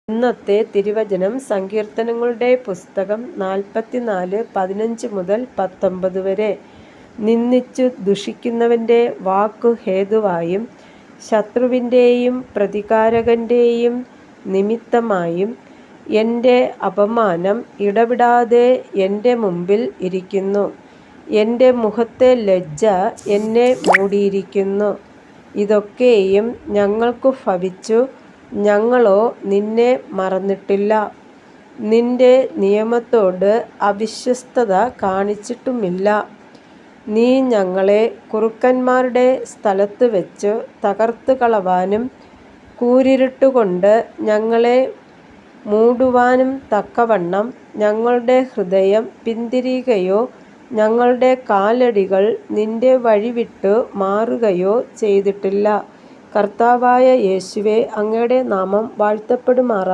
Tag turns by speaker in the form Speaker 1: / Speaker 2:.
Speaker 1: ഇന്നത്തെ തിരുവചനം സങ്കീർത്തനങ്ങളുടെ പുസ്തകം 44:15 മുതൽ 19 വരെ. നിന്ദിച്ചു ദുഷിക്കുന്നവൻ്റെ വാക്കു ഹേതുവായും ശത്രുവിൻ്റെയും പ്രതികാരകൻ്റെയും നിമിത്തമായും എൻ്റെ അപമാനം ഇടവിടാതെ എൻ്റെ മുമ്പിൽ ഇരിക്കുന്നു. എൻ്റെ മുഖത്തെ ലജ്ജ എന്നെ മൂടിയിരിക്കുന്നു. ഇതൊക്കെയും ഞങ്ങൾക്കു ഭവിച്ചു, ഞങ്ങളോ നിന്നെ മറന്നിട്ടില്ല. നിന്റെ നിയമത്തോട് അവിശ്വസ്തത കാണിച്ചിട്ടുമില്ല. നീ ഞങ്ങളെ കുറുക്കന്മാരുടെ സ്ഥലത്ത് വെച്ചു തകർത്തു കളവാനും കൂരിരുട്ടുകൊണ്ട് ഞങ്ങളെ മൂടുവാനും തക്കവണ്ണം ഞങ്ങളുടെ ഹൃദയം പിന്തിരിയുകയോ ഞങ്ങളുടെ കാലടികൾ നിന്റെ വഴി വിട്ടു മാറുകയോ ചെയ്തിട്ടില്ല. കർത്താവായ യേശുവേ, അങ്ങയുടെ നാമം വാഴ്ത്തപ്പെടുമാറാകട്ടെ.